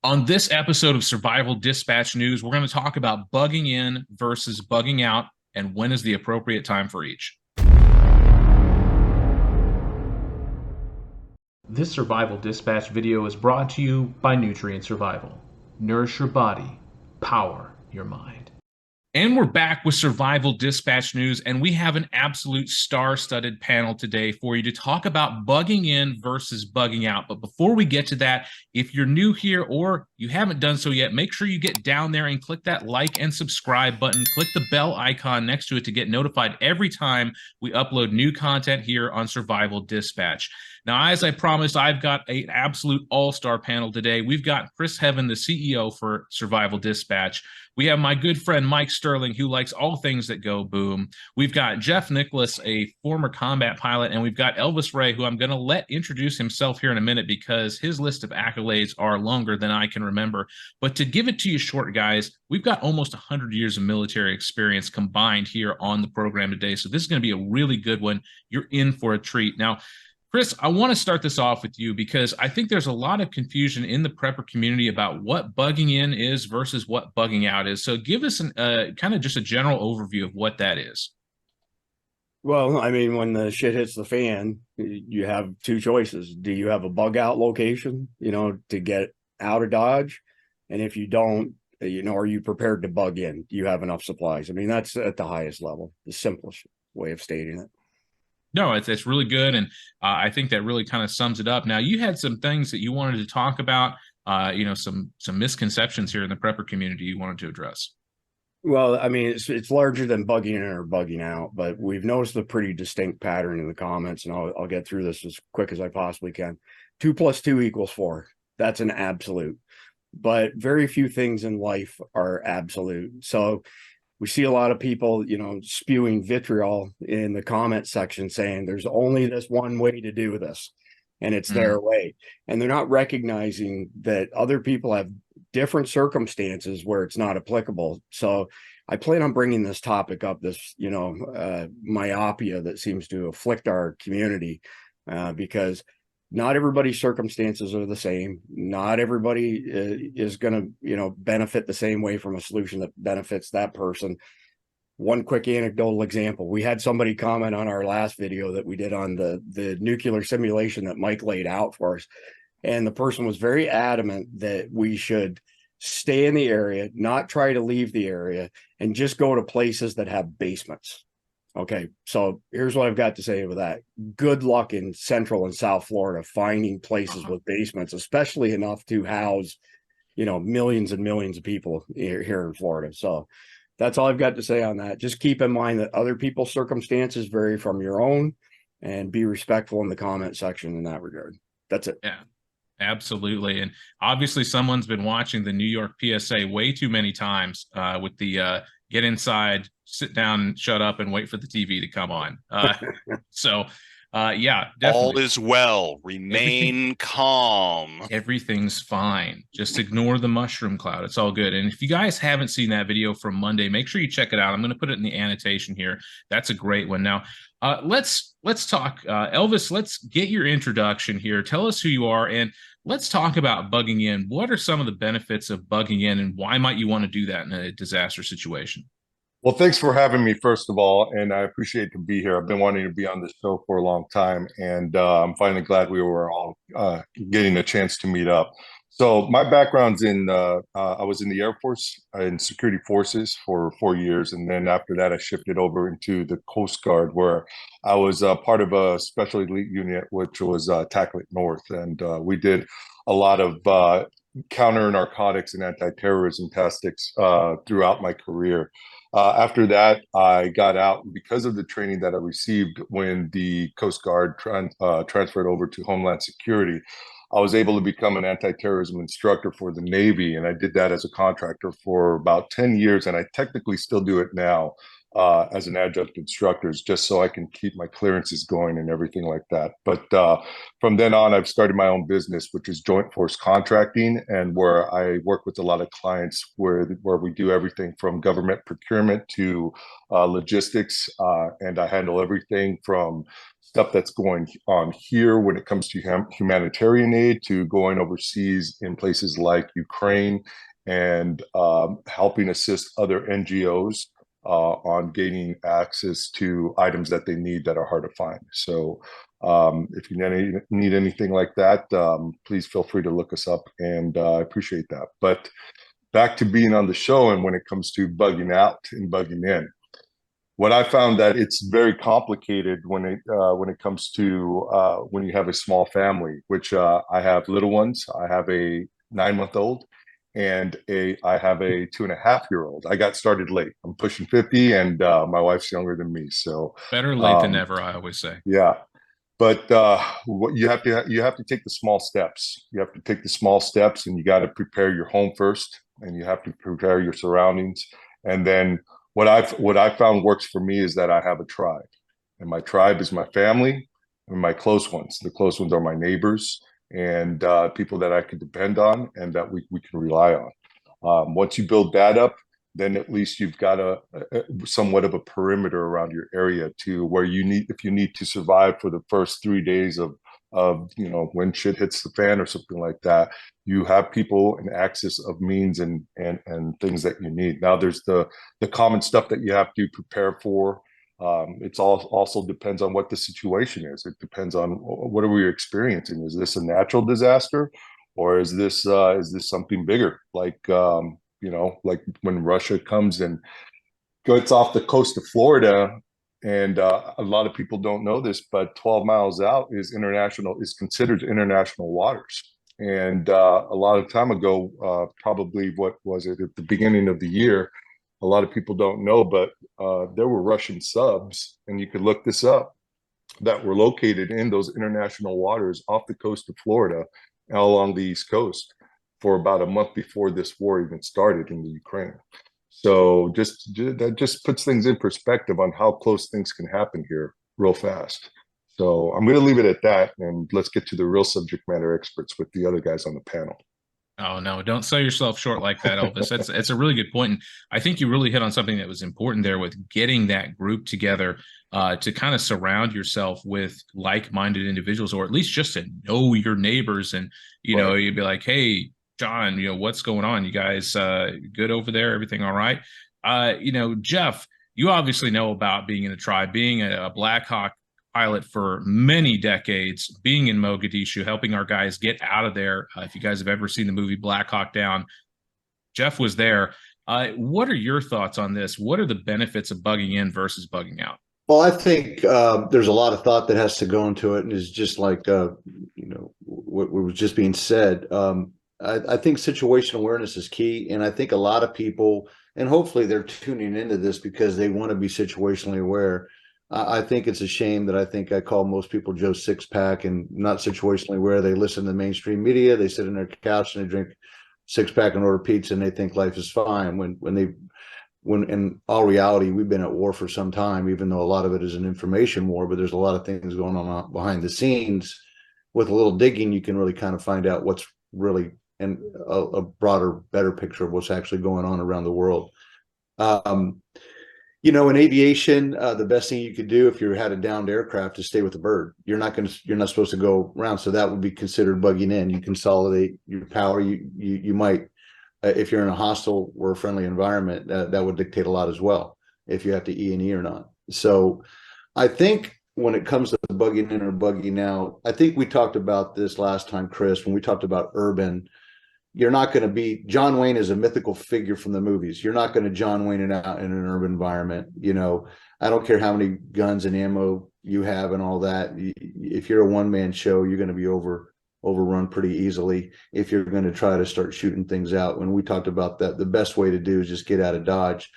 On this episode of Survival Dispatch News, we're going to talk about bugging in versus bugging out and when is the appropriate time for each. This Survival Dispatch video is brought to you by Nutrient Survival. Nourish your body, power your mind. And we're back with Survival Dispatch News, and we have an absolute star-studded panel today for you to talk about bugging in versus bugging out. But before we get to that, if you're new here or you haven't done so yet, make sure you get down there and click that like and subscribe button. Click the bell icon next to it to get notified every time we upload new content here on Survival Dispatch. Now, as I promised, I've got an absolute all-star panel today. We've got Chris Heaven, the CEO for Survival Dispatch. We have my good friend Mike Sterling, who likes all things that go boom. We've got Jeff Nicklaus, a former combat pilot, and we've got Elvis Rey, who I'm going to let introduce himself here in a minute because his list of accolades are longer than I can remember. But to give it to you short, guys, we've got almost 100 years of military experience combined here on the program today. So this is going to be a really good one. You're in for a treat. Now, Chris, I want to start this off with you because I think there's a lot of confusion in the prepper community about what bugging in is versus what bugging out is. So give us kind of just a general overview of what that is. Well, I mean, when the shit hits the fan, you have two choices. Do you have a bug out location, to get out of Dodge? And if you don't, are you prepared to bug in? Do you have enough supplies? I mean, that's at the highest level, the simplest way of stating it. No, it's really good, and I think that really kind of sums it up. Now, you had some things that you wanted to talk about, some misconceptions here in the prepper community you wanted to address. Well, I mean, it's larger than bugging in or bugging out, but we've noticed a pretty distinct pattern in the comments, and I'll get through this as quick as I possibly can. 2 + 2 = 4. That's an absolute, but very few things in life are absolute. So we see a lot of people, spewing vitriol in the comment section saying there's only this one way to do this and it's their way. And they're not recognizing that other people have different circumstances where it's not applicable. So I plan on bringing this topic up, this, myopia that seems to afflict our community, because not everybody's circumstances are the same. Not everybody is going to, benefit the same way from a solution that benefits that person. One quick anecdotal example. We had somebody comment on our last video that we did on the nuclear simulation that Mike laid out for us. And the person was very adamant that we should stay in the area, not try to leave the area, and just go to places that have basements. Okay, so here's what I've got to say with that. Good luck in Central and South Florida finding places with basements, especially enough to house, millions and millions of people here in Florida. So that's all I've got to say on that. Just keep in mind that other people's circumstances vary from your own, and be respectful in the comment section in that regard. That's it. Yeah, absolutely. And obviously someone's been watching the New York PSA way too many times with the get inside, sit down, shut up, and wait for the TV to come on. Yeah, definitely. All is well. Remain calm. Everything's fine. Just ignore the mushroom cloud. It's all good. And if you guys haven't seen that video from Monday, make sure you check it out. I'm going to put it in the annotation here. That's a great one. Now, let's talk, Elvis. Let's get your introduction here. Tell us who you are, and let's talk about bugging in. What are some of the benefits of bugging in, and why might you want to do that in a disaster situation? Well, thanks for having me, first of all, and I appreciate to be here. I've been wanting to be on the show for a long time, and I'm finally glad we were all getting a chance to meet up. So my background's in, I was in the Air Force in security forces for 4 years, and then after that I shifted over into the Coast Guard, where I was part of a special elite unit, which was TACLIT North, and we did a lot of counter narcotics and anti-terrorism tactics throughout my career. After that, I got out because of the training that I received when the Coast Guard transferred over to Homeland Security. I was able to become an anti-terrorism instructor for the Navy, and I did that as a contractor for about 10 years, and I technically still do it now. as an adjunct instructor, just so I can keep my clearances going and everything like that. But from then on, I've started my own business, which is joint force contracting, and where I work with a lot of clients where we do everything from government procurement to logistics, and I handle everything from stuff that's going on here when it comes to humanitarian aid to going overseas in places like Ukraine and helping assist other NGOs on gaining access to items that they need that are hard to find. So if you need anything like that, please feel free to look us up, and I appreciate that. But back to being on the show, and when it comes to bugging out and bugging in, what I found that it's very complicated when it comes to when you have a small family, which I have little ones. I have a 9-month-old and I have a 2.5-year-old. I got started late. I'm pushing 50, and my wife's younger than me. So better late than never, I always say. Yeah, but what you have to take the small steps. You have to take the small steps, and you got to prepare your home first, and you have to prepare your surroundings. And then what I found works for me is that I have a tribe, and my tribe is my family and my close ones. The close ones are my neighbors and people that I can depend on and that we can rely on. Once you build that up, then at least you've got a somewhat of a perimeter around your area to where if you need to survive for the first 3 days of when shit hits the fan or something like that, you have people and access of means and things that you need. Now there's the common stuff that you have to prepare for. It's also depends on what the situation is. It depends on what are we experiencing. Is this a natural disaster, or is this something bigger, like like when Russia comes and gets off the coast of Florida, and a lot of people don't know this, but 12 miles out is considered international waters. And a lot of time ago, probably what was it at the beginning of the year, a lot of people don't know, but there were Russian subs, and you could look this up, that were located in those international waters off the coast of Florida along the East Coast for about a month before this war even started in the Ukraine. So that just puts things in perspective on how close things can happen here real fast. So I'm going to leave it at that, and let's get to the real subject matter experts with the other guys on the panel. Oh, no, don't sell yourself short like that, Elvis. It's a really good point. And I think you really hit on something that was important there with getting that group together to kind of surround yourself with like-minded individuals, or at least just to know your neighbors. And, Right. you'd be like, hey, John, what's going on? You guys good over there? Everything all right? Jeff, you obviously know about being in a tribe, being a Black Hawk pilot for many decades, being in Mogadishu, helping our guys get out of there. If you guys have ever seen the movie Black Hawk Down, Jeff was there. What are your thoughts on this? What are the benefits of bugging in versus bugging out? Well, I think there's a lot of thought that has to go into it, and it's just like what was just being said. I think situational awareness is key, and I think a lot of people, and hopefully they're tuning into this because they want to be situationally aware. I think it's a shame that I call most people Joe Six-Pack and not situationally aware. They listen to the mainstream media, they sit in their couch and they drink six-pack and order pizza, and they think life is fine. When in all reality, we've been at war for some time, even though a lot of it is an information war, but there's a lot of things going on behind the scenes. With a little digging, you can really kind of find out what's really and a broader, better picture of what's actually going on around the world. In aviation, the best thing you could do if you had a downed aircraft is stay with the bird. You're not supposed to go around. So that would be considered bugging in. You consolidate your power. You might, if you're in a hostile or a friendly environment, that would dictate a lot as well, if you have to E&E or not. So I think when it comes to bugging in or bugging out, I think we talked about this last time, Chris, when we talked about urban. You're not going to be, John Wayne is a mythical figure from the movies. You're not going to John Wayne it out in an urban environment. I don't care how many guns and ammo you have and all that. If you're a one-man show, you're going to be overrun pretty easily if you're going to try to start shooting things out. When we talked about that, the best way to do is just get out of Dodge.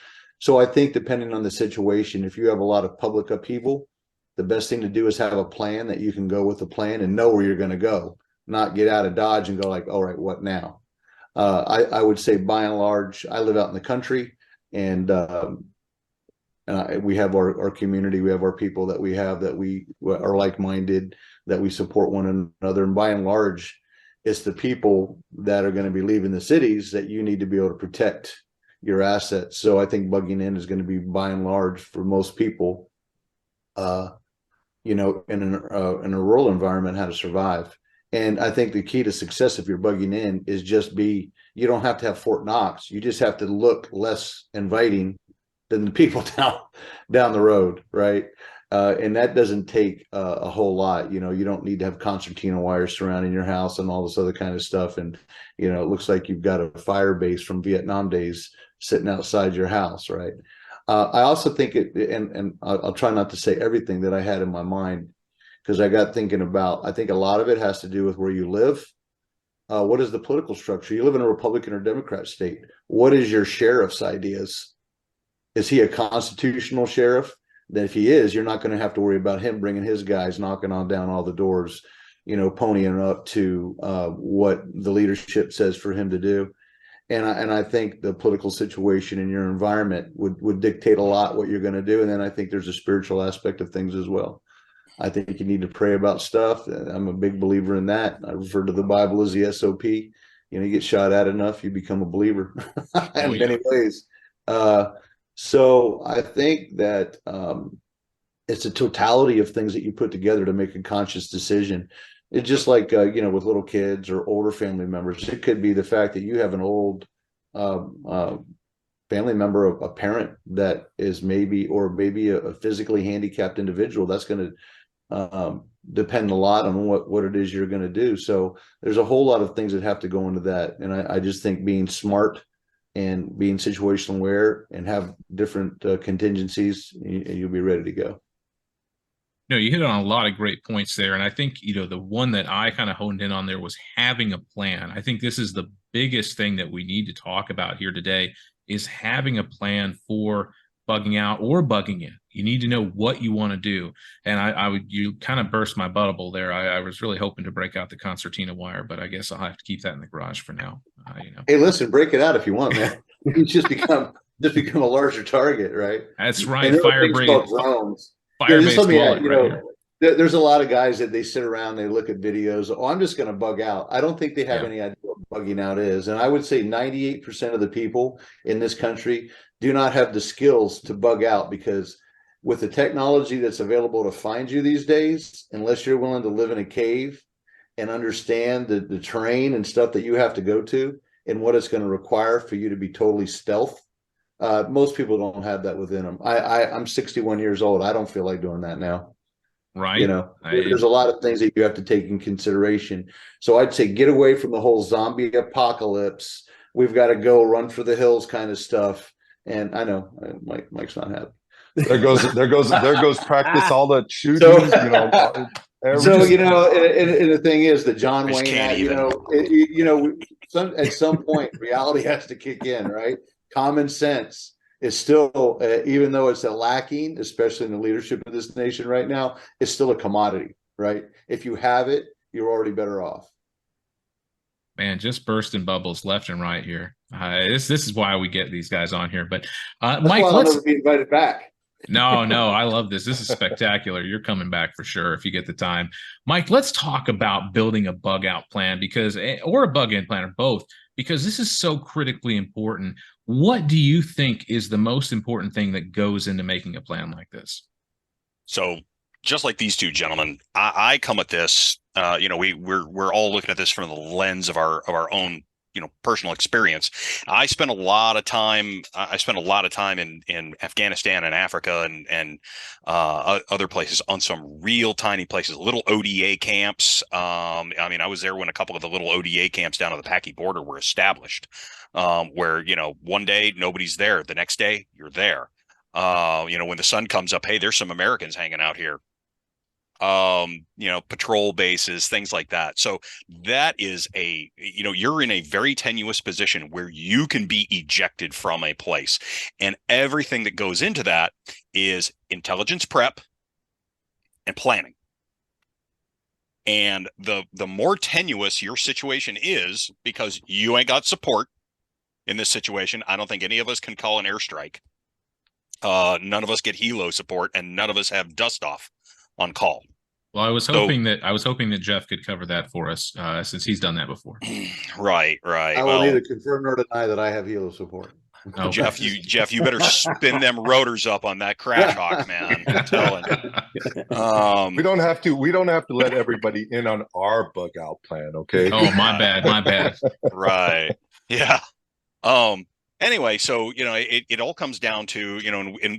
So I think depending on the situation, if you have a lot of public upheaval, the best thing to do is have a plan that you can go with the plan and know where you're going to go, not get out of Dodge and go like, all right, what now? I would say by and large, I live out in the country, and We have our community, we have our people that we have that we are like-minded, that we support one another. And by and large, it's the people that are going to be leaving the cities that you need to be able to protect your assets. So I think bugging in is going to be, by and large, for most people, in a rural environment, how to survive. And I think the key to success, if you're bugging in, is you don't have to have Fort Knox. You just have to look less inviting than the people down the road, right? And that doesn't take a whole lot. You don't need to have concertina wires surrounding your house and all this other kind of stuff. And it looks like you've got a fire base from Vietnam days sitting outside your house, right? I also think and I'll try not to say everything that I had in my mind, because I got thinking about, I think a lot of it has to do with where you live. What is the political structure? You live in a Republican or Democrat state. What is your sheriff's ideas? Is he a constitutional sheriff? Then if he is, you're not going to have to worry about him bringing his guys, knocking on down all the doors, ponying up to what the leadership says for him to do. And I think the political situation in your environment would dictate a lot what you're going to do. And then I think there's a spiritual aspect of things as well. I think you need to pray about stuff. I'm a big believer in that. I refer to the Bible as the SOP. You get shot at enough, you become a believer in many ways. So I think that it's a totality of things that you put together to make a conscious decision. It's just like, with little kids or older family members. It could be the fact that you have an old family member, a parent that is maybe a physically handicapped individual. That's going to depend a lot on what it is you're going to do. So there's a whole lot of things that have to go into that. And I just think being smart and being situational aware and have different contingencies, you'll be ready to go. You hit on a lot of great points there. And I think, the one that I kind of honed in on there was having a plan. I think this is the biggest thing that we need to talk about here today, is having a plan for bugging out or bugging in. You need to know what you want to do. And you kind of burst my bubble there. I was really hoping to break out the concertina wire, but I guess I'll have to keep that in the garage for now. Hey, listen, break it out if you want, man. You just become a larger target, right? That's right. Fire-based drones. There's a lot of guys that they sit around, they look at videos. Oh, I'm just going to bug out. I don't think they have any idea what bugging out is. And I would say 98% of the people in this country do not have the skills to bug out, because with the technology that's available to find you these days, unless you're willing to live in a cave and understand the terrain and stuff that you have to go to and what it's going to require for you to be totally stealth, most people don't have that within them. I'm 61 years old. I don't feel like doing that now. Right. There's a lot of things that you have to take in consideration. So I'd say get away from the whole zombie apocalypse. We've got to go run for the hills kind of stuff. And I know Mike's not happy. There goes practice all the shooting. So, and the thing is that John Wayne, at some point, reality has to kick in, right? Common sense is still, even though it's lacking, especially in the leadership of this nation right now, it's still a commodity, right? If you have it, you're already better off. Man, just bursting bubbles left and right here. This is why we get these guys on here. But Mike, I'll never be invited back. No, I love this. This is spectacular. You're coming back for sure if you get the time. Mike, let's talk about building a bug out plan, or a bug in plan, or both, because this is so critically important. What do you think is the most important thing that goes into making a plan like this? So just like these two gentlemen, I come at this, we're all looking at this from the lens of our own, personal experience. I spent a lot of time in Afghanistan and Africa and other places, on some real tiny places, little ODA camps. I was there when a couple of the little ODA camps down on the Paki border were established, where, one day nobody's there. The next day you're there. When the sun comes up, hey, there's some Americans hanging out here. Patrol bases, things like that. So that is you're in a very tenuous position where you can be ejected from a place, and everything that goes into that is intelligence prep and planning. And the more tenuous your situation is, because you ain't got support in this situation, I don't think any of us can call an airstrike. None of us get helo support, and none of us have dust off on call. Well, I was hoping that Jeff could cover that for us, since he's done that before. Right. I will neither confirm nor deny that I have helo support. Oh, Jeff, you better spin them rotors up on that crash hawk, man. I'm telling you. We don't have to let everybody in on our bug out plan, okay? Oh, my bad. Right. Yeah. Anyway, so it all comes down to,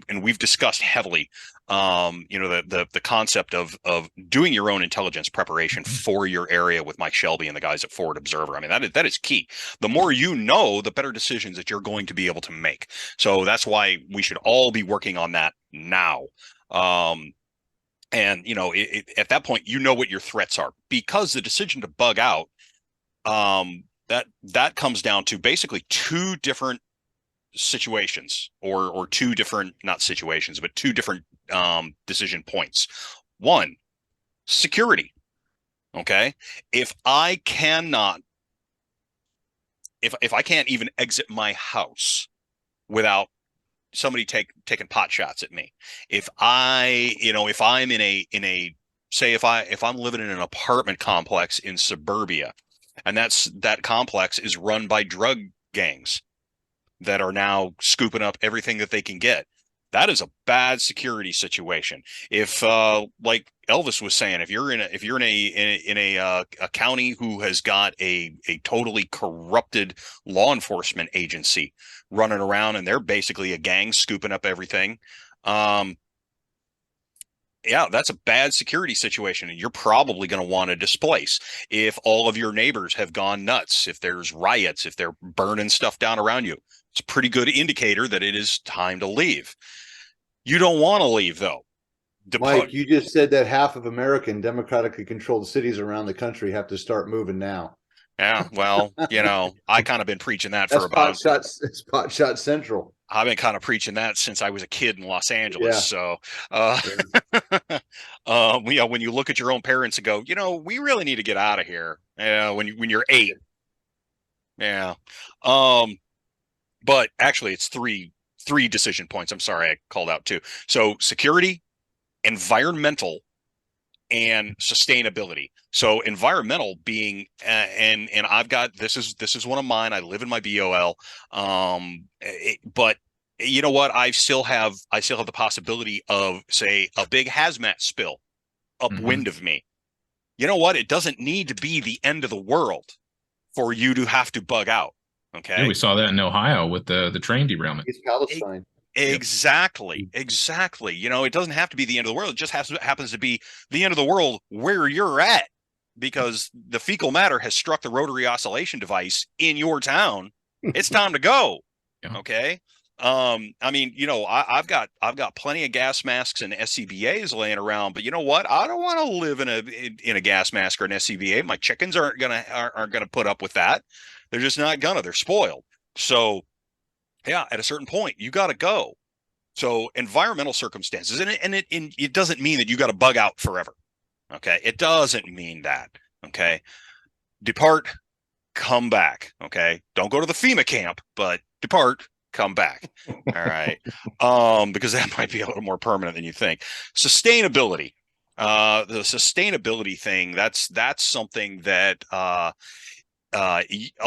and we've discussed heavily the concept of doing your own intelligence preparation for your area with Mike Shelby and the guys at Forward Observer. I mean, that is key. The more you know, the better decisions that you're going to be able to make. So that's why we should all be working on that now. And at that point, you know what your threats are, because the decision to bug out, that comes down to basically two different situations, or two different, not situations, but two different decision points. One, security. Okay. If I can't even exit my house without somebody taking pot shots at me, if I'm living in an apartment complex in suburbia, and that complex is run by drug gangs that are now scooping up everything that they can get, that is a bad security situation. If like Elvis was saying, if you're in a county who has got a totally corrupted law enforcement agency running around, and they're basically a gang scooping up everything, yeah, that's a bad security situation, and you're probably going to want to displace. If all of your neighbors have gone nuts, if there's riots, if they're burning stuff down around you, it's a pretty good indicator that it is time to leave. You don't want to leave, though. Mike, you just said that half of American democratically controlled cities around the country have to start moving now. Yeah, well, I kind of been preaching that That's for about it's pot shot central. I've been kind of preaching that since I was a kid in Los Angeles. Yeah. So, when you look at your own parents and go, we really need to get out of here. When you're 8. Yeah. But actually it's three decision points. I'm sorry, I called out 2. So security, environmental, and sustainability. So environmental being, and I've got, this is one of mine. I live in my BOL. But you know what? I still have the possibility of, say, a big hazmat spill upwind of me. You know what? It doesn't need to be the end of the world for you to have to bug out. Okay. Yeah, we saw that in Ohio with the train derailment. It's Palestine. Exactly. It doesn't have to be the end of the world. It just happens to be the end of the world where you're at, because the fecal matter has struck the rotary oscillation device in your town. It's time to go. Yeah. Okay. I've got plenty of gas masks and SCBAs laying around, but you know what? I don't want to live in a gas mask or an SCBA. My chickens aren't gonna put up with that. They're just not gonna. They're spoiled. So, yeah, at a certain point, you got to go. So, environmental circumstances, and it doesn't mean that you got to bug out forever. Okay, it doesn't mean that. Okay, depart, come back. Okay, don't go to the FEMA camp, but depart, come back. All right, because that might be a little more permanent than you think. Sustainability, the sustainability thing. That's something that a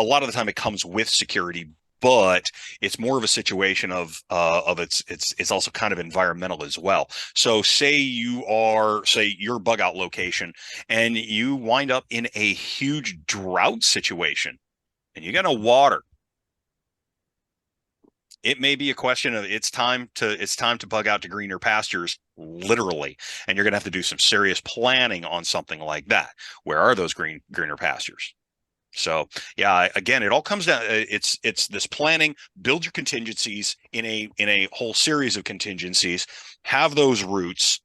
lot of the time it comes with security, but it's more of a situation of it's also kind of environmental as well. So say your bug out location and you wind up in a huge drought situation and you got no water. It may be a question of it's time to bug out to greener pastures, literally, and you're going to have to do some serious planning on something like that. Where are those greener pastures? So yeah, again, it all comes down. It's this planning. Build your contingencies in a whole series of contingencies. Have those routes,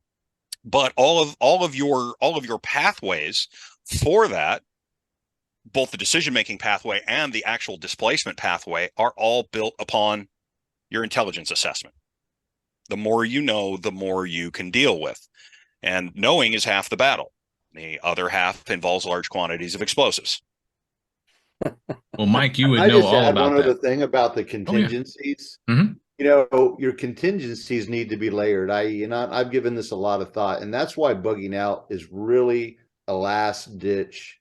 but all of your pathways for that, both the decision making pathway and the actual displacement pathway, are all built upon your intelligence assessment. The more you know, the more you can deal with, and knowing is half the battle. The other half involves large quantities of explosives. Well, Mike, you would know all about one that. other thing about the contingencies. Oh, yeah. Your contingencies need to be layered. I've given this a lot of thought, and that's why bugging out is really a last ditch.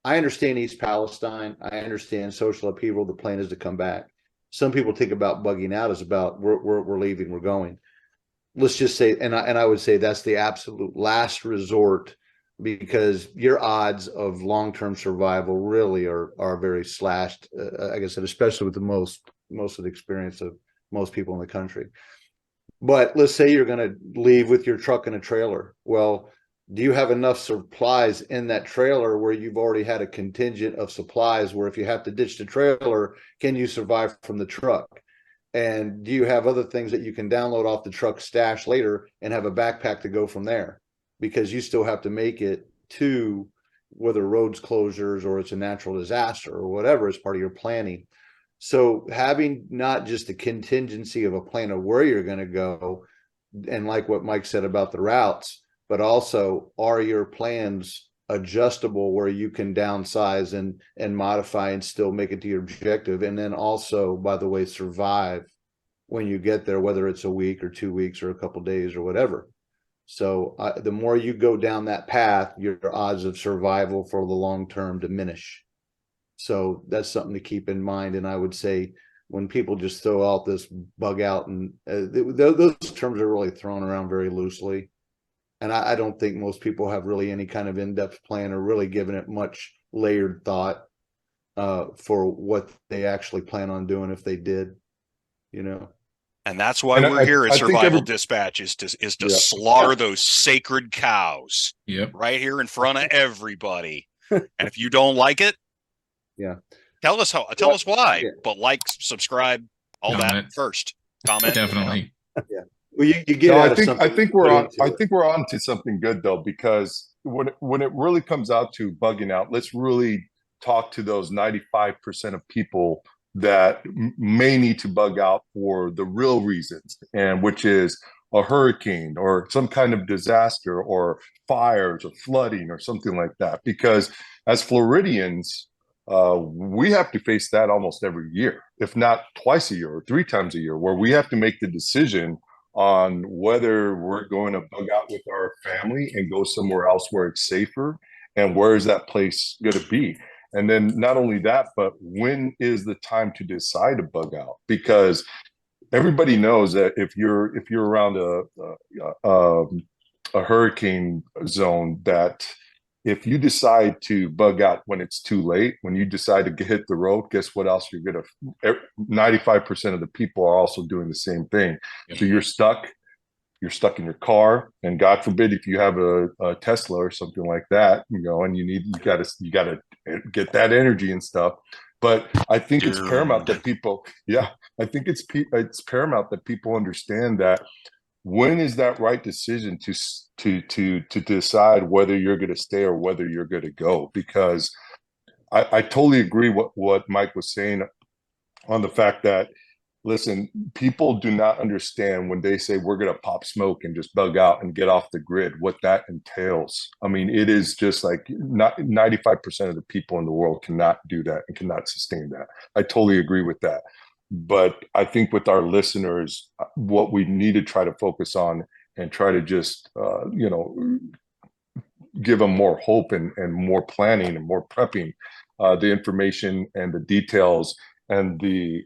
I understand East Palestine. I understand social upheaval. The plan is to come back. Some people think about bugging out as about we're leaving, we're going. Let's just say, and I would say that's the absolute last resort, because your odds of long-term survival really are very slashed. Like I said, especially with the most of the experience of most people in the country. But let's say you're going to leave with your truck and a trailer. Well, do you have enough supplies in that trailer where you've already had a contingent of supplies where if you have to ditch the trailer, can you survive from the truck? And do you have other things that you can download off the truck stash later and have a backpack to go from there? Because you still have to make it to whether roads closures or it's a natural disaster or whatever as part of your planning. So having not just a contingency of a plan of where you're going to go, and like what Mike said about the routes, but also are your plans adjustable where you can downsize and modify and still make it to your objective. And then also, by the way, survive when you get there, whether it's a week or 2 weeks or a couple of days or whatever. So the more you go down that path, your odds of survival for the long term diminish. So that's something to keep in mind. And I would say when people just throw out this bug out, and those terms are really thrown around very loosely. And I don't think most people have really any kind of in-depth plan or really given it much layered thought for what they actually plan on doing if they did, And that's why And we're here at I think Survival Dispatch is to slaughter those sacred cows. Yep. Right here in front of everybody. And if you don't like it, tell us why. Yeah. But like, subscribe, all that first. Comment. Definitely. Yeah. Well, you get out of something. I think we're on to something good though, because when it really comes out to bugging out, let's really talk to those 95% of people that may need to bug out for the real reasons, and which is a hurricane or some kind of disaster or fires or flooding or something like that. Because as Floridians, we have to face that almost every year, if not twice a year or 3 times a year, where we have to make the decision on whether we're going to bug out with our family and go somewhere else where it's safer, and where is that place going to be. And then not only that, but when is the time to decide to bug out? Because everybody knows that if you're around a hurricane zone, that if you decide to bug out when it's too late, when you decide to hit the road, guess what else you're going to, 95% of the people are also doing the same thing. Yep. So you're stuck in your car, and God forbid if you have a Tesla or something like that, and you got to get that energy and stuff. But I think it's paramount that people, I think it's paramount that people understand that when is that right decision to decide whether you're going to stay or whether you're going to go. Because I totally agree what Mike was saying on the fact that, listen, people do not understand when they say we're going to pop smoke and just bug out and get off the grid, what that entails. I mean, it is just like 95% of the people in the world cannot do that and cannot sustain that. I totally agree with that. But I think with our listeners, what we need to try to focus on and try to just, give them more hope and more planning and more prepping, the information and the details and the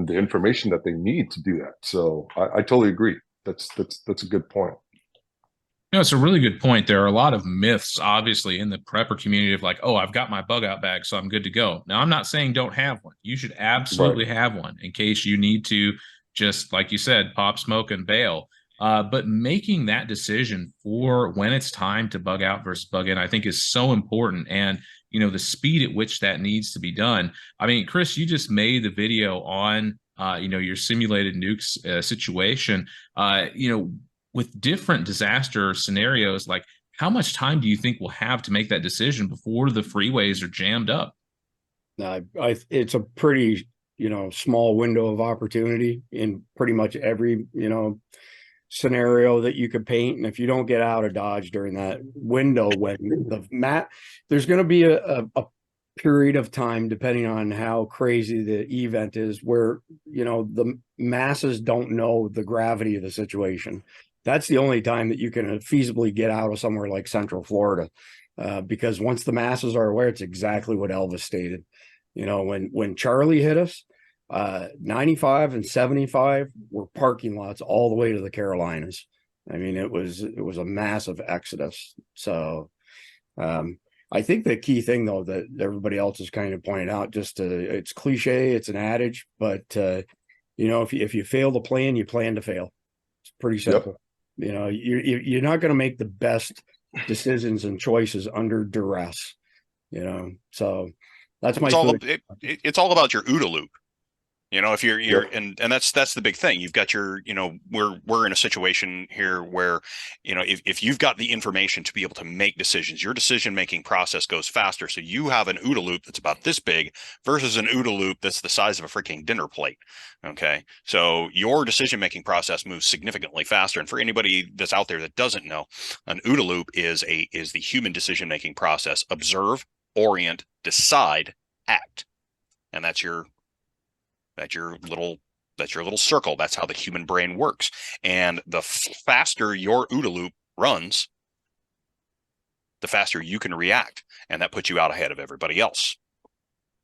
information that they need to do that. So I totally agree. That's a good point. It's a really good point. There are a lot of myths, obviously, in the prepper community of like, oh, I've got my bug out bag, so I'm good to go. Now, I'm not saying don't have one. You should absolutely have one in case you need to just, like you said, pop smoke and bail. But making that decision for when it's time to bug out versus bug in, I think is so important. And, the speed at which that needs to be done. I mean, Chris, you just made the video on, your simulated nukes situation, with different disaster scenarios. Like, how much time do you think we'll have to make that decision before the freeways are jammed up? It's a pretty, small window of opportunity in pretty much every, scenario that you could paint. And if you don't get out of Dodge during that window, when there's going to be a period of time, depending on how crazy the event is, where, the masses don't know the gravity of the situation. That's the only time that you can feasibly get out of somewhere like Central Florida. Because once the masses are aware, it's exactly what Elvis stated. When Charlie hit us, 95 and 75 were parking lots all the way to the Carolinas. I mean, it was a massive exodus. So I think the key thing, though, that everybody else has kind of pointed out, it's cliche, it's an adage, but if you fail to plan, you plan to fail. It's pretty simple. Yep. You're not going to make the best decisions and choices under duress. So that's my. It's all about your OODA loop. If you're and that's the big thing. You've got your, we're in a situation here where, if you've got the information to be able to make decisions, your decision-making process goes faster. So you have an OODA loop that's about this big versus an OODA loop that's the size of a freaking dinner plate. Okay. So your decision-making process moves significantly faster. And for anybody that's out there that doesn't know, an OODA loop is the human decision-making process: observe, orient, decide, act. And that's your little circle. That's how the human brain works. And the faster your OODA loop runs, the faster you can react. And that puts you out ahead of everybody else.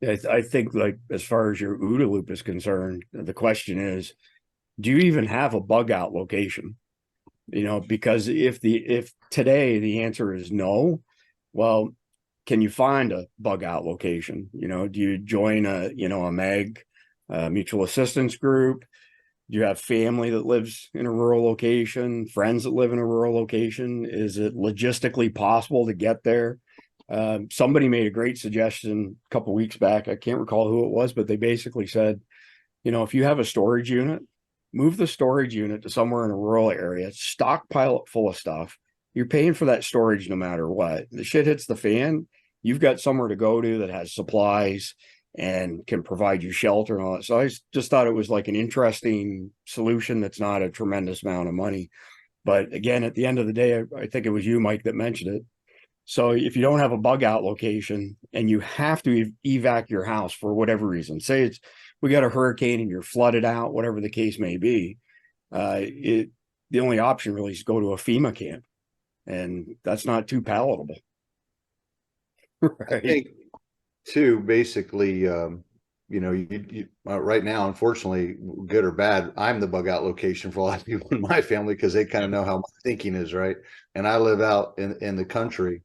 I think, like, as far as your OODA loop is concerned, the question is, do you even have a bug out location? Because if today the answer is no, well, can you find a bug out location? Do you join a MAG, mutual assistance group? Do you have family that lives in a rural location, friends that live in a rural location? Is it logistically possible to get there? Somebody made a great suggestion a couple of weeks back. I can't recall who it was, but they basically said, if you have a storage unit, move the storage unit to somewhere in a rural area, stockpile it full of stuff. You're paying for that storage no matter what. The shit hits the fan, you've got somewhere to go to that has supplies and can provide you shelter and all that. So I just thought it was like an interesting solution that's not a tremendous amount of money. But again, at the end of the day, I think it was you, Mike, that mentioned it. So if you don't have a bug out location and you have to evac your house for whatever reason, say we got a hurricane and you're flooded out, whatever the case may be, the only option really is to go to a FEMA camp. And that's not too palatable. Right. I think, too, basically, you right now, unfortunately, good or bad, I'm the bug out location for a lot of people in my family because they kind of know how my thinking is, right? And I live out in the country,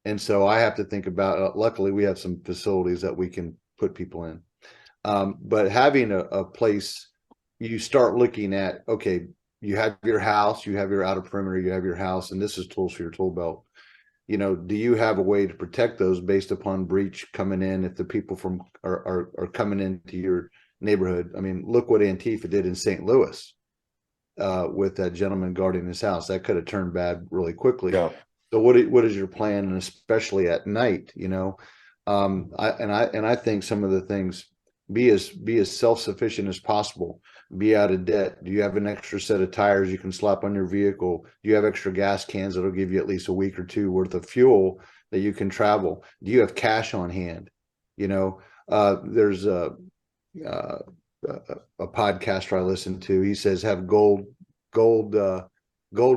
and so I have to think about. Luckily, we have some facilities that we can put people in, but having a place, you start looking at, okay, you have your house, you have your outer perimeter, you have your house, and this is tools for your tool belt. Do you have a way to protect those based upon breach coming in if the people are coming into your neighborhood? I mean, look what Antifa did in St. Louis with that gentleman guarding his house. That could have turned bad really quickly. Yeah. So what is your plan, and especially at night? I think some of the things, be as self-sufficient as possible. Be out of debt. Do you have an extra set of tires you can slap on your vehicle? Do you have extra gas cans that'll give you at least a week or two worth of fuel that you can travel? Do you have cash on hand? There's a podcaster I listen to. He says have gold gun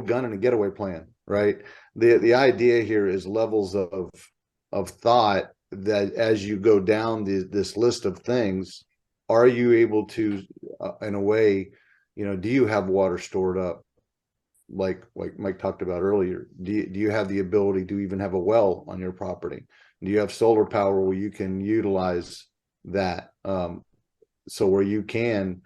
and a getaway plan. Right. The idea here is levels of thought that as you go down this list of things, are you able to, in a way, do you have water stored up? Like Mike talked about earlier, do you have the ability to even have a well on your property? Do you have solar power where you can utilize that? So where you can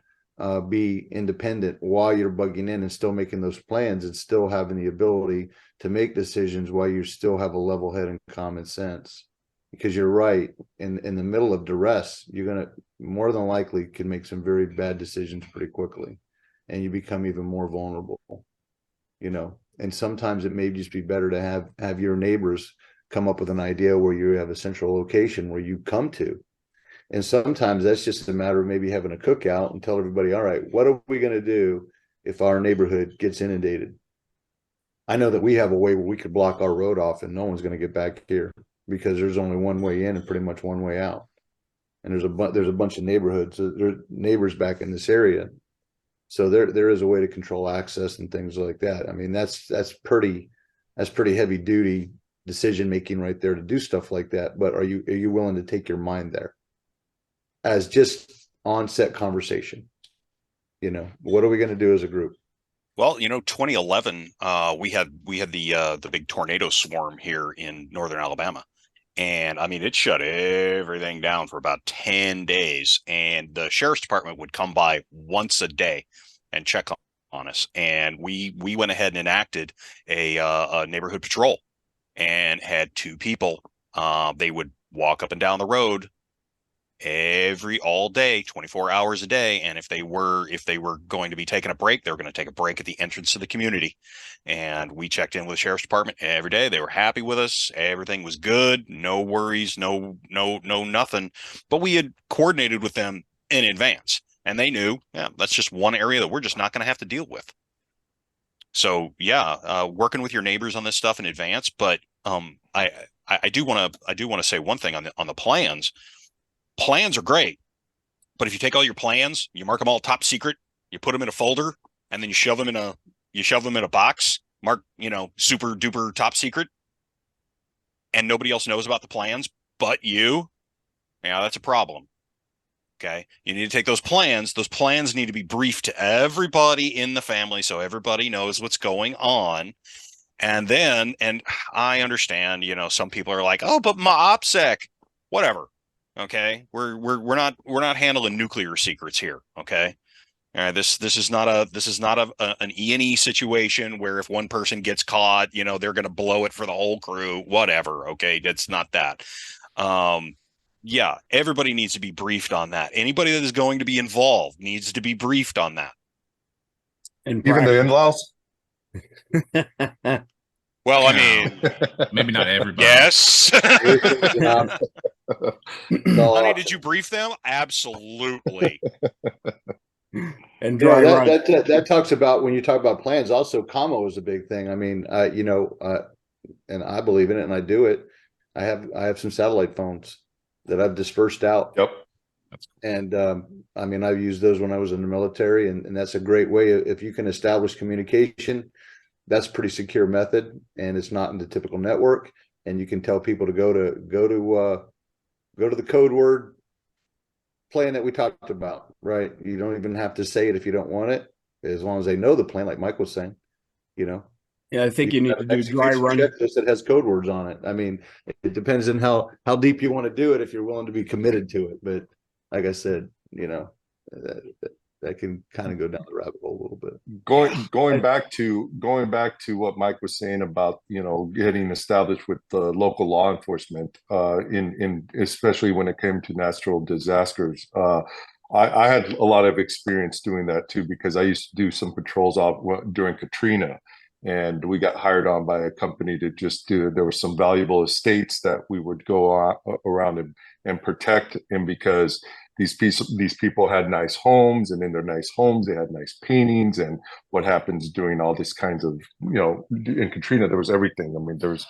be independent while you're bugging in and still making those plans and still having the ability to make decisions while you still have a level head and common sense. Because you're right, in the middle of duress, you're gonna more than likely can make some very bad decisions pretty quickly, and you become even more vulnerable. And sometimes it may just be better to have your neighbors come up with an idea where you have a central location where you come to, and sometimes that's just a matter of maybe having a cookout and tell everybody, all right, what are we gonna do if our neighborhood gets inundated? I know that we have a way where we could block our road off and no one's gonna get back here. because there's only one way in and pretty much one way out. And there's a bunch of neighborhoods, there's neighbors back in this area. So there is a way to control access and things like that. I mean, that's pretty heavy duty decision making right there to do stuff like that. But are you willing to take your mind there as just on-set conversation? You know, what are we going to do as a group? Well, 2011, we had the big tornado swarm here in northern Alabama. And I mean, it shut everything down for about 10 days. And the sheriff's department would come by once a day and check on us. And we went ahead and enacted a neighborhood patrol and had 2 people. They would walk up and down the road all day, 24 hours a day. And if they were going to be taking a break, they were going to take a break at the entrance to the community. And we checked in with the sheriff's department every day. They were happy with us. Everything was good. No worries, no nothing. But we had coordinated with them in advance, and they knew, yeah, that's just one area that we're just not going to have to deal with. So yeah, working with your neighbors on this stuff in advance. But I do want to say one thing on the plans. Plans are great, but if you take all your plans, you mark them all top secret, you put them in a folder, and then you shove them in a box, mark, super duper top secret, and nobody else knows about the plans but you, yeah, that's a problem. Okay. You need to take those plans. Those plans need to be briefed to everybody in the family so everybody knows what's going on. And I understand, some people are like, oh, but my OPSEC, whatever. Okay, we're not handling nuclear secrets here. Okay, all right. This is not an E&E situation where if one person gets caught, they're going to blow it for the whole crew. Whatever. Okay, that's not that. Yeah, everybody needs to be briefed on that. Anybody that is going to be involved needs to be briefed on that. And even the in-laws. Well, I mean, maybe not everybody. Yes. Honey, did you brief them? Absolutely. And that talks about, when you talk about plans, also commo is a big thing. I mean, and I believe in it and I do it. I have some satellite phones that I've dispersed out. Yep. And I mean, I've used those when I was in the military, and that's a great way. If you can establish communication, that's a pretty secure method, and it's not in the typical network. And you can tell people to go to the code word plan that we talked about, right? You don't even have to say it if you don't want it, as long as they know the plan, like Mike was saying, Yeah, I think you need to do dry run checklist that has code words on it. I mean, it depends on how deep you want to do it, if you're willing to be committed to it. But like I said, that can kind of go down the rabbit hole a little bit. Going back to what Mike was saying about getting established with the local law enforcement in especially when it came to natural disasters. I had a lot of experience doing that too, because I used to do some patrols during Katrina, and we got hired on by a company to just do. There were some valuable estates that we would go around and protect, and because these people had nice homes, and in their nice homes they had nice paintings. And what happens during all these kinds of, in Katrina, there was everything. I mean, there was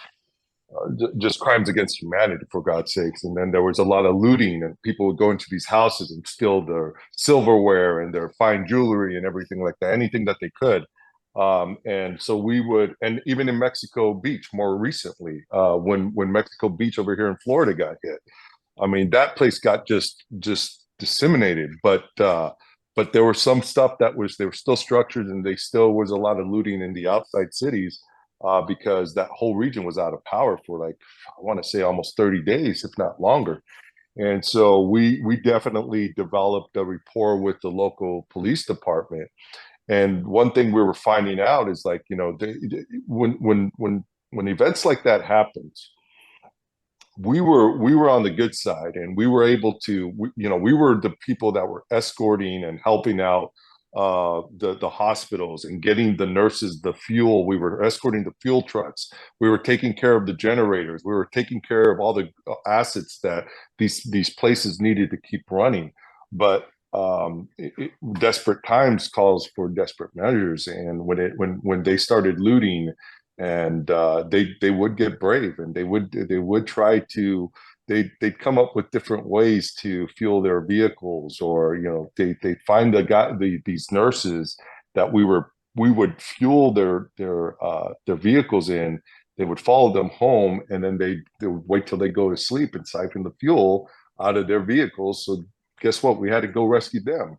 just crimes against humanity, for God's sakes. And then there was a lot of looting, and people would go into these houses and steal their silverware and their fine jewelry and everything like that, anything that they could. And so we would, and even in Mexico Beach more recently, when Mexico Beach over here in Florida got hit, I mean, that place got just disseminated, but there was some stuff they were still structured, and they still was a lot of looting in the outside cities, because that whole region was out of power for, like, I want to say almost 30 days, if not longer. And so we definitely developed a rapport with the local police department. And one thing we were finding out is, like, when events like that happens, we were on the good side, and we were able to, we were the people that were escorting and helping out the hospitals and getting the nurses the fuel. We were escorting the fuel trucks. We were taking care of the generators. We were taking care of all the assets that these places needed to keep running. But desperate times calls for desperate measures, and when they started looting and they would get brave, and they would try to. They'd come up with different ways to fuel their vehicles, or they'd find these nurses that we would fuel their vehicles in. They would follow them home, and then they would wait till they go to sleep and siphon the fuel out of their vehicles. So guess what? We had to go rescue them.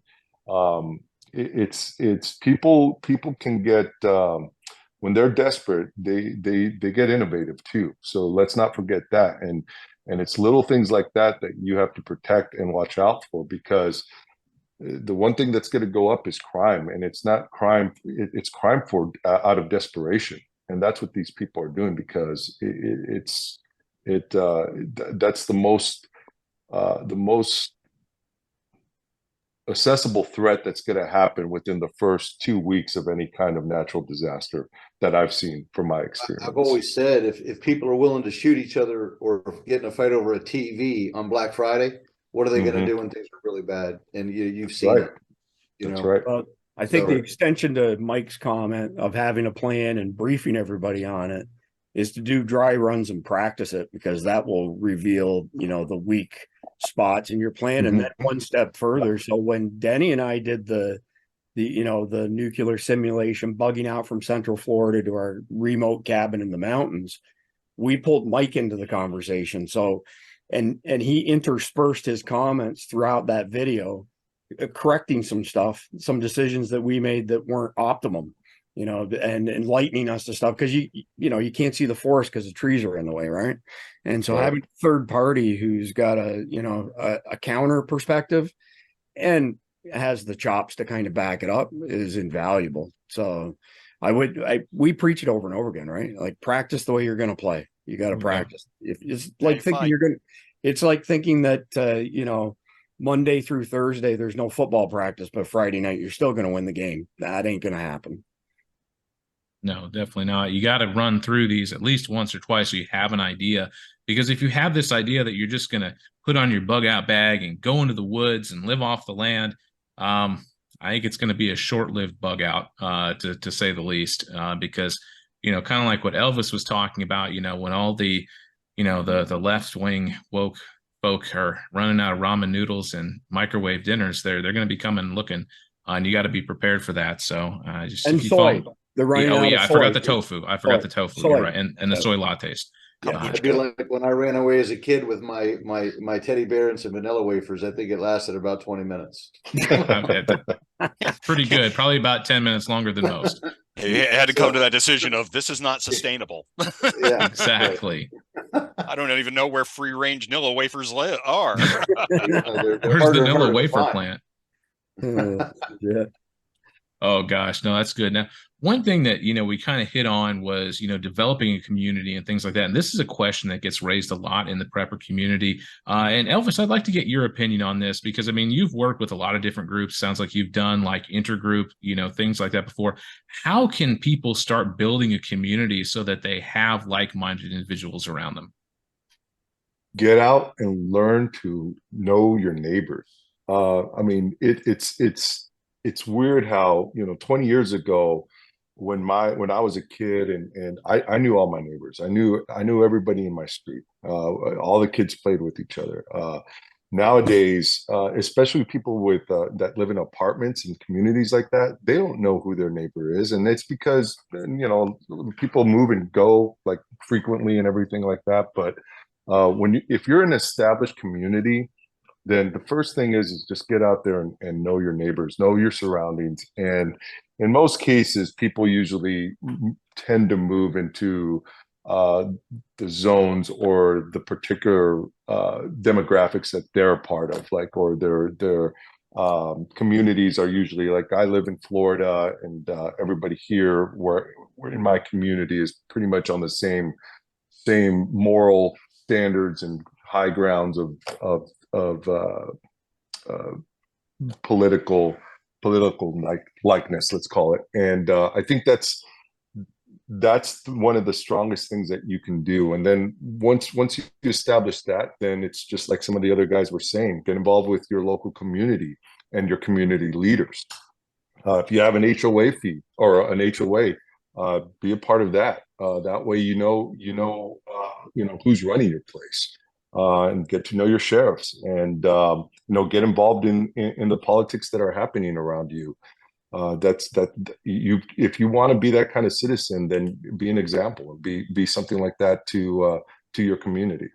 It's people can get when they're desperate, they get innovative too. So let's not forget that. And it's little things like that you have to protect and watch out for, because the one thing that's going to go up is crime, and it's not crime. It's crime for out of desperation, and that's what these people are doing, because that's the most accessible threat that's going to happen within the first 2 weeks of any kind of natural disaster that I've seen from my experience. I've always said, if people are willing to shoot each other or get in a fight over a TV on Black Friday, what are they going to do when things are really bad? And you've seen it. That's right. Well, I think the extension to Mike's comment of having a plan and briefing everybody on it is to do dry runs and practice it, because that will reveal, the weak spots in your plan. And then one step further. So when Denny and I did the nuclear simulation, bugging out from Central Florida to our remote cabin in the mountains, we pulled Mike into the conversation. So, and he interspersed his comments throughout that video, correcting some some decisions that we made that weren't optimum, and enlightening us to stuff, because you can't see the forest because the trees are in the way, right? And so having a third party who's got a counter perspective and has the chops to kind of back it up is invaluable. So we preach it over and over again, right? Like, practice the way you're going to play. You got to practice. It's like thinking that Monday through Thursday there's no football practice, but Friday night you're still going to win the game. That ain't going to happen. No, definitely not. You got to run through these at least once or twice so you have an idea. Because if you have this idea that you're just going to put on your bug out bag and go into the woods and live off the land, I think it's going to be a short-lived bug out, to say the least. Because kind of like what Elvis was talking about, when all the the left wing woke folk are running out of ramen noodles and microwave dinners, they're going to be coming looking, and you got to be prepared for that. So just and soy. They're running out of soy. I forgot the tofu. The tofu. You're right, and the soy lattes. I'd be like when I ran away as a kid with my teddy bear and some vanilla wafers. I think it lasted about 20 minutes. Pretty good. Probably about 10 minutes longer than most. He had to come to that decision of, this is not sustainable. Yeah, exactly. I don't even know where free range vanilla wafers are. Where's the vanilla wafer plant? Yeah. Oh gosh, no, that's good. Now, one thing that we kind of hit on was developing a community and things like that. And this is a question that gets raised a lot in the prepper community. And Elvis, I'd like to get your opinion on this, because you've worked with a lot of different groups. Sounds like you've done like intergroup, things like that before. How can people start building a community so that they have like-minded individuals around them? Get out and learn to know your neighbors. It's weird how 20 years ago, when I was a kid, and I knew all my neighbors. I knew everybody in my street. All the kids played with each other. Nowadays, especially people with that live in apartments and communities like that, they don't know who their neighbor is, and it's because people move and go like frequently and everything like that. But if you're an established community, then the first thing is just get out there and know your neighbors, know your surroundings. And in most cases, people usually tend to move into the zones or the particular demographics that they're a part of, or their communities are usually, like, I live in Florida, and everybody here where in my community is pretty much on the same moral standards and high grounds of political likeness, let's call it. And I think that's one of the strongest things that you can do. And then once you establish that, then it's just like some of the other guys were saying, get involved with your local community and your community leaders. If you have an HOA fee or an HOA, be a part of that. That way, who's running your place, and get to know your sheriffs, and get involved in the politics that are happening around you. If you want to be that kind of citizen, then be an example and be something like that to your community.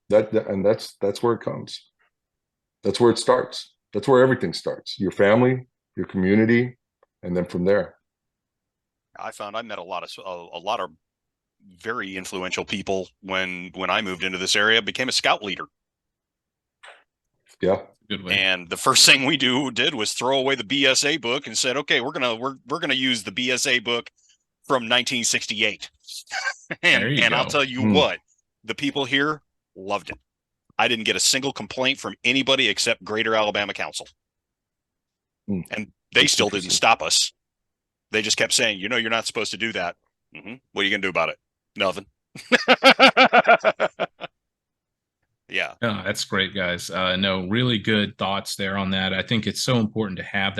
That's where it comes. That's where it starts. That's where everything starts. Your family, your community, and then from there. I found I met a lot of very influential people when I moved into this area, became a scout leader. Yeah. Good way. And the first thing we did was throw away the BSA book and said, okay, we're gonna use the BSA book from 1968. and I'll tell you what, the people here loved it. I didn't get a single complaint from anybody except Greater Alabama Council. And they still didn't stop us. They just kept saying, you're not supposed to do that. What are you gonna do about it? Nothing. Yeah. Oh, that's great, guys. No, really good thoughts there on that. I think it's so important to have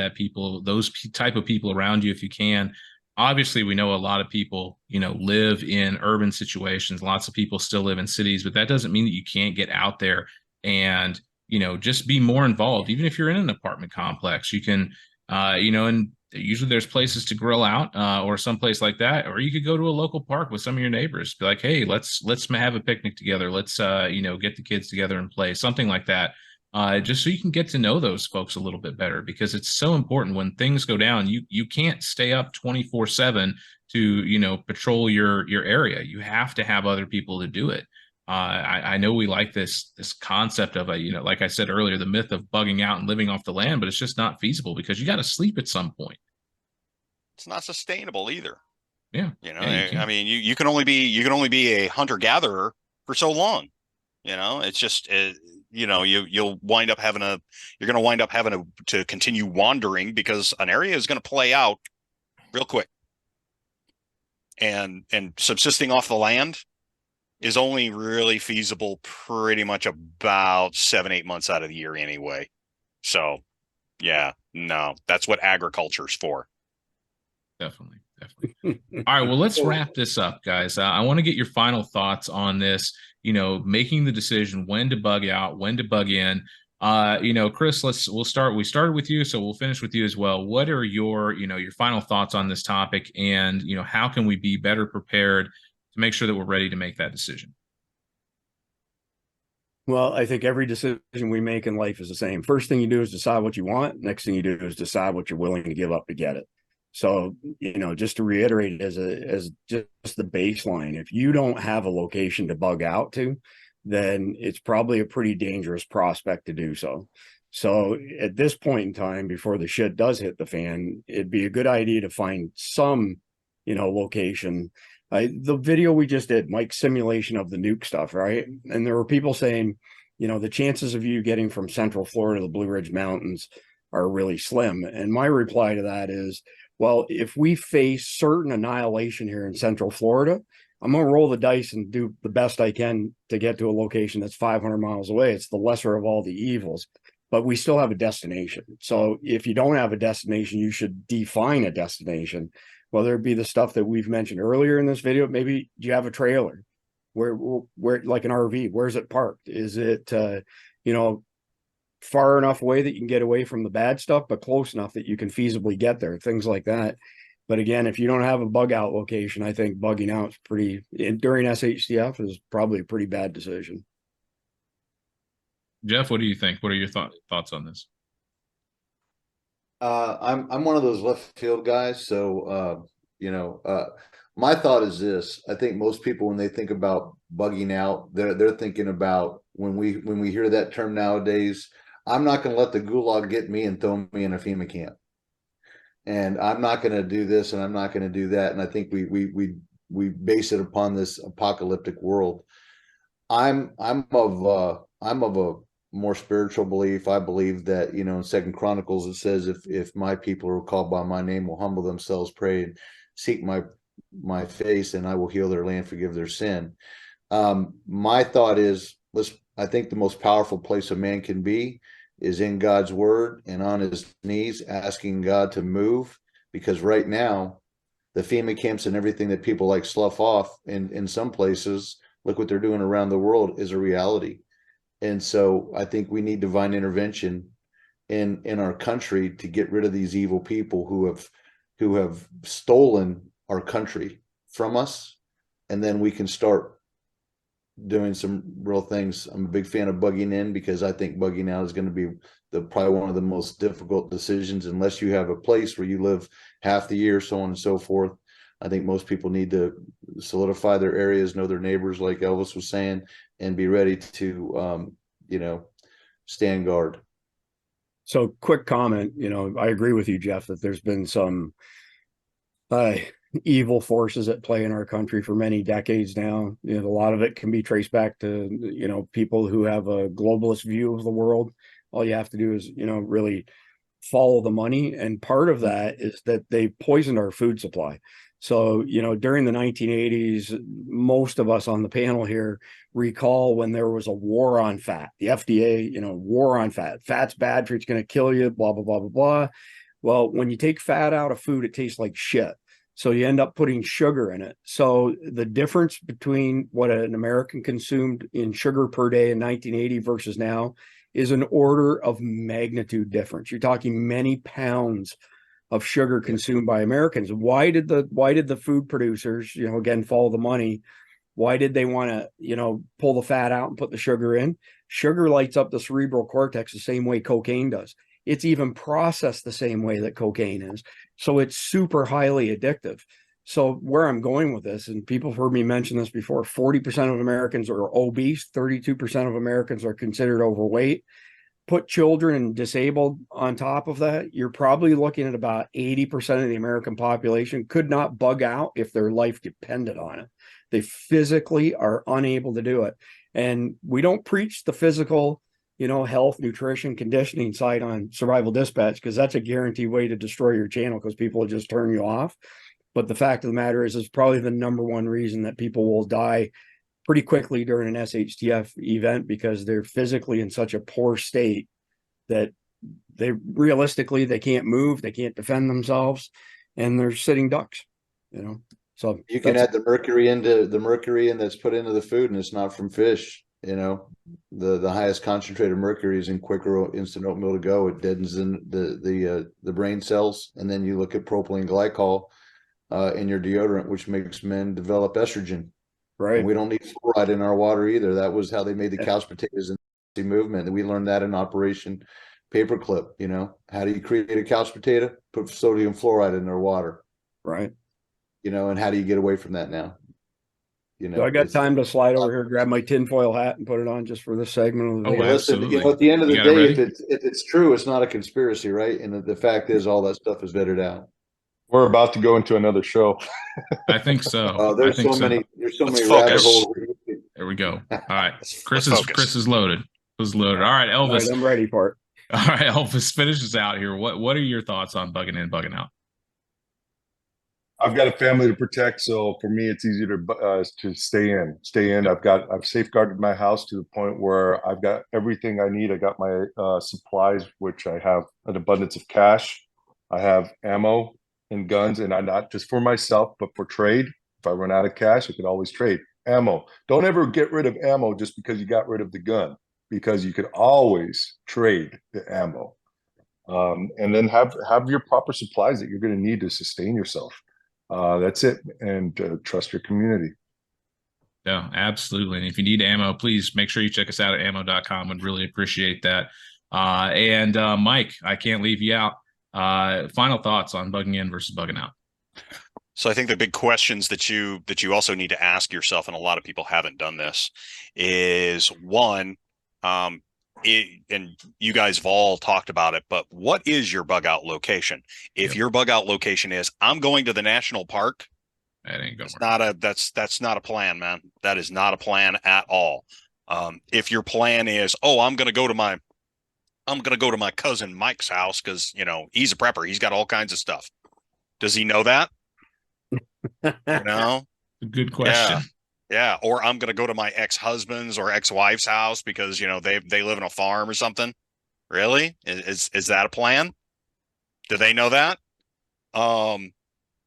those type of people around you if you can. Obviously, we know a lot of people, live in urban situations. Lots of people still live in cities, but that doesn't mean that you can't get out there and, just be more involved. Even if you're in an apartment complex, you can, and usually there's places to grill out or someplace like that, or you could go to a local park with some of your neighbors. Be like, hey, let's have a picnic together. Let's get the kids together and play something like that. Just so you can get to know those folks a little bit better, because it's so important when things go down. You can't stay up 24/7 to patrol your area. You have to have other people to do it. I know we like this concept of like I said earlier, the myth of bugging out and living off the land, but it's just not feasible because you got to sleep at some point. It's not sustainable either. Yeah. I mean, you can only be a hunter gatherer for so long. It's just you'll wind up having to continue wandering because an area is going to play out real quick. And subsisting off the land is only really feasible pretty much about 7-8 months out of the year anyway. So yeah, no, that's what agriculture's for. Definitely. All right, well, let's wrap this up, guys. I want to get your final thoughts on this, making the decision when to bug out, when to bug in. Chris, we started with you, so we'll finish with you as well. What are your final thoughts on this topic, and how can we be better prepared to make sure that we're ready to make that decision? Well, I think every decision we make in life is the same. First thing you do is decide what you want. Next thing you do is decide what you're willing to give up to get it. So, just to reiterate as just the baseline, if you don't have a location to bug out to, then it's probably a pretty dangerous prospect to do so. So at this point in time, before the shit does hit the fan, it'd be a good idea to find some, location. The video we just did, Mike's simulation of the nuke stuff, right? And there were people saying, the chances of you getting from Central Florida to the Blue Ridge Mountains are really slim. And my reply to that is, well, if we face certain annihilation here in Central Florida, I'm going to roll the dice and do the best I can to get to a location that's 500 miles away. It's the lesser of all the evils, but we still have a destination. So if you don't have a destination, you should define a destination, whether it be the stuff that we've mentioned earlier in this video. Maybe you have a trailer where like an RV, where's it parked? Is it, far enough away that you can get away from the bad stuff, but close enough that you can feasibly get there, things like that. But again, if you don't have a bug out location, I think bugging out is during SHTF is probably a pretty bad decision. Jeff, what do you think? What are your thoughts on this? I'm one of those left field guys. So, my thought is this. I think most people, when they think about bugging out, they're thinking about when we hear that term nowadays, I'm not going to let the gulag get me and throw me in a FEMA camp. And I'm not going to do this and I'm not going to do that. And I think we base it upon this apocalyptic world. I'm of a more spiritual belief. I believe that, in 2 Chronicles, it says, if my people who are called by my name will humble themselves, pray, and seek my face, and I will heal their land, forgive their sin. My thought is, I think the most powerful place a man can be is in God's word and on his knees asking God to move, because right now the FEMA camps and everything that people like slough off in some places, look what they're doing around the world, is a reality. And so I think we need divine intervention in our country to get rid of these evil people who have stolen our country from us, and then we can start doing some real things. I'm a big fan of bugging in, because I think bugging out is going to be probably one of the most difficult decisions, unless you have a place where you live half the year, so on and so forth. I think most people need to solidify their areas, know their neighbors, like Elvis was saying, and be ready to, stand guard. So quick comment, I agree with you, Jeff, that there's been some evil forces at play in our country for many decades now. A lot of it can be traced back to, people who have a globalist view of the world. All you have to do is, really follow the money. And part of that is that they poisoned our food supply. So, during the 1980s, most of us on the panel here recall when there was a war on fat, the FDA, war on fat. Fat's bad for you, it's going to kill you, blah, blah, blah, blah, blah. Well, when you take fat out of food, it tastes like shit. So you end up putting sugar in it. So the difference between what an American consumed in sugar per day in 1980 versus now is an order of magnitude difference. You're talking many pounds of sugar consumed by Americans. Why did the food producers, again, follow the money? Why did they want to, pull the fat out and put the sugar in? Sugar lights up the cerebral cortex the same way cocaine does. It's even processed the same way that cocaine is. So it's super highly addictive. So where I'm going with this, and people have heard me mention this before, 40% of Americans are obese, 32% of Americans are considered overweight. Put children and disabled on top of that, you're probably looking at about 80% of the American population could not bug out if their life depended on it. They physically are unable to do it. And we don't preach the physical, health, nutrition, conditioning side on Survival Dispatch, because that's a guaranteed way to destroy your channel, because people will just turn you off. But the fact of the matter is, it's probably the number one reason that people will die pretty quickly during an SHTF event, because they're physically in such a poor state that they can't move, they can't defend themselves, and they're sitting ducks, So you can add the mercury in that's put into the food, and it's not from fish. The highest concentrated mercury is in Quaker instant oatmeal to go. It deadens in the brain cells, and then you look at propylene glycol in your deodorant, which makes men develop estrogen. Right. And we don't need fluoride in our water either. That was how they made the couch potatoes in the movement. And we learned that in Operation Paperclip. How do you create a couch potato? Put sodium fluoride in their water. Right. And how do you get away from that now? So I got time to slide over here, grab my tinfoil hat, and put it on just for this segment of the video. Listen, at the end of the day, if it's true, it's not a conspiracy, right? And the fact is, all that stuff is vetted out. We're about to go into another show. I think so. There's so many rabbit holes. There we go. All right. Chris is loaded. Was loaded. All right, Elvis. All right, I'm ready for it. All right, Elvis, finish us out here. What are your thoughts on bugging in, bugging out? I've got a family to protect, so for me, it's easier to stay in. I've safeguarded my house to the point where I've got everything I need. I got my supplies, which I have an abundance of cash. I have ammo and guns, and I'm not just for myself, but for trade. If I run out of cash, I can always trade ammo. Don't ever get rid of ammo just because you got rid of the gun, because you could always trade the ammo. And then have your proper supplies that you're going to need to sustain yourself. That's it. And trust your community. Yeah, absolutely. And if you need ammo, please make sure you check us out at ammo.com. Would really appreciate that. And Mike, I can't leave you out. Final thoughts on bugging in versus bugging out. So I think the big questions that you also need to ask yourself, and a lot of people haven't done this, is one, and you guys have all talked about it, but what is your bug out location? If your bug out location is, I'm going to the national park, that ain't going. That's not a plan, man. That is not a plan at all. If your plan is, I'm going to go to my cousin Mike's house because he's a prepper, he's got all kinds of stuff. Does he know that? Good question. Yeah. Or I'm going to go to my ex-husband's or ex-wife's house because, they live on a farm or something. Really? Is that a plan? Do they know that?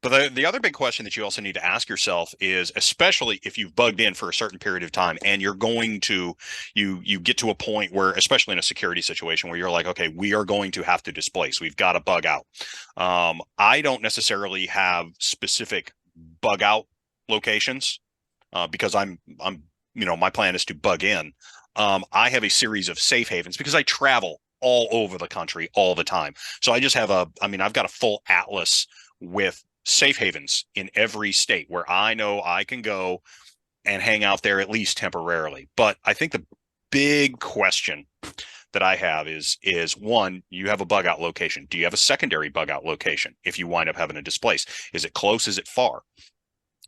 But the other big question that you also need to ask yourself is, especially if you've bugged in for a certain period of time and you're going to, you get to a point where, especially in a security situation where you're like, okay, we are going to have to displace, we've got to bug out. I don't necessarily have specific bug out locations because my plan is to bug in. I have a series of safe havens because I travel all over the country all the time. So I just have I've got a full atlas with safe havens in every state where I know I can go and hang out there at least temporarily. But I think the big question that I have is one, you have a bug out location. Do you have a secondary bug out location if you wind up having to displace? Is it close? Is it far?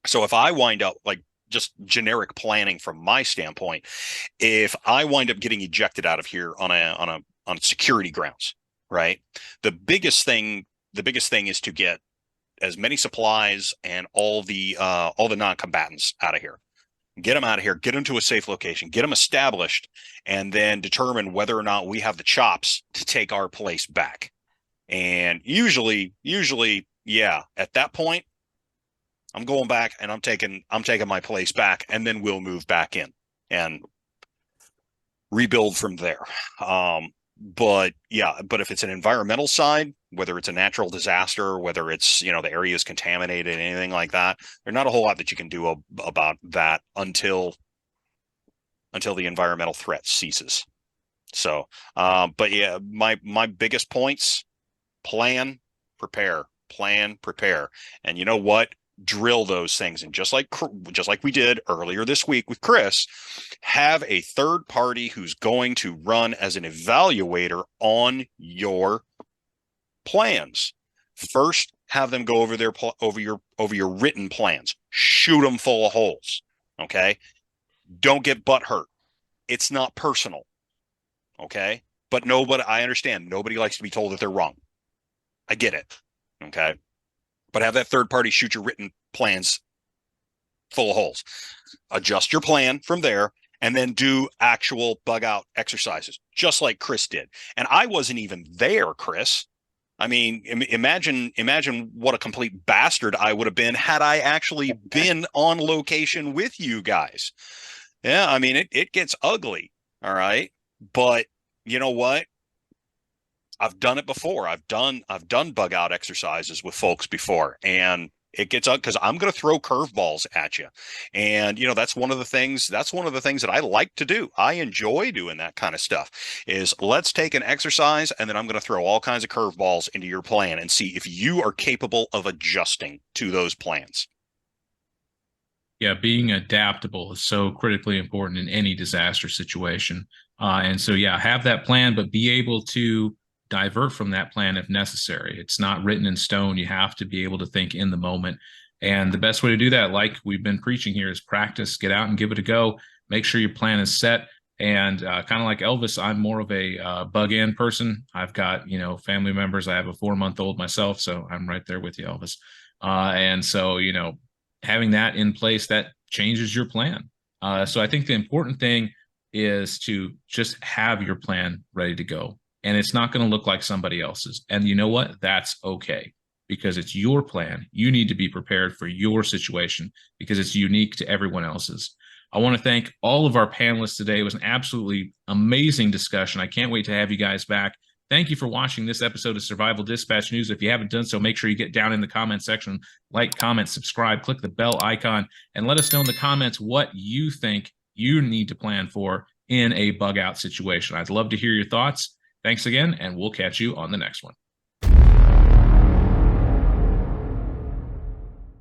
So if I wind up, like, just generic planning from my standpoint, if I wind up getting ejected out of here on security grounds, right? The biggest thing is to get as many supplies and all the non-combatants out of here. Get them out of here, get them to a safe location, get them established, and then determine whether or not we have the chops to take our place back. And usually, yeah, at that point, I'm going back and I'm taking my place back, and then we'll move back in and rebuild from there. But if it's an environmental side, whether it's a natural disaster, whether it's, the area is contaminated, anything like that, there's not a whole lot that you can do about that until the environmental threat ceases. So, but yeah, my biggest points: plan, prepare, and you know what? Drill those things. And just like we did earlier this week with Chris, have a third party who's going to run as an evaluator on your plans. First, have them go over your written plans. Shoot them full of holes. Okay, don't get butt hurt. It's not personal. Okay, but I understand nobody likes to be told that they're wrong. I get it. Okay. But have that third party shoot your written plans full of holes. Adjust your plan from there, and then do actual bug out exercises, just like Chris did. And I wasn't even there, Chris. I mean, imagine what a complete bastard I would have been had I actually been on location with you guys. Yeah, I mean, it gets ugly. All right. But you know what? I've done it before. I've done bug out exercises with folks before, and it gets up because I'm going to throw curveballs at you. And, that's one of the things that I like to do. I enjoy doing that kind of stuff. Is let's take an exercise, and then I'm going to throw all kinds of curveballs into your plan and see if you are capable of adjusting to those plans. Yeah, being adaptable is so critically important in any disaster situation. And so, yeah, have that plan, but be able to divert from that plan if necessary. It's not written in stone. You have to be able to think in the moment. And the best way to do that, like we've been preaching here, is practice. Get out and give it a go. Make sure your plan is set. And kind of like Elvis, I'm more of a bug in person. I've got, family members. I have a 4-month-old myself, so I'm right there with you, Elvis. And so, having that in place, that changes your plan. So I think the important thing is to just have your plan ready to go. And it's not going to look like somebody else's. And you know what? That's okay, because it's your plan. You need to be prepared for your situation because it's unique to everyone else's. I want to thank all of our panelists today. It was an absolutely amazing discussion. I can't wait to have you guys back. Thank you for watching this episode of Survival Dispatch News. If you haven't done so, make sure you get down in the comment section, like, comment, subscribe, click the bell icon, and let us know in the comments what you think you need to plan for in a bug out situation. I'd love to hear your thoughts. Thanks again, and we'll catch you on the next one.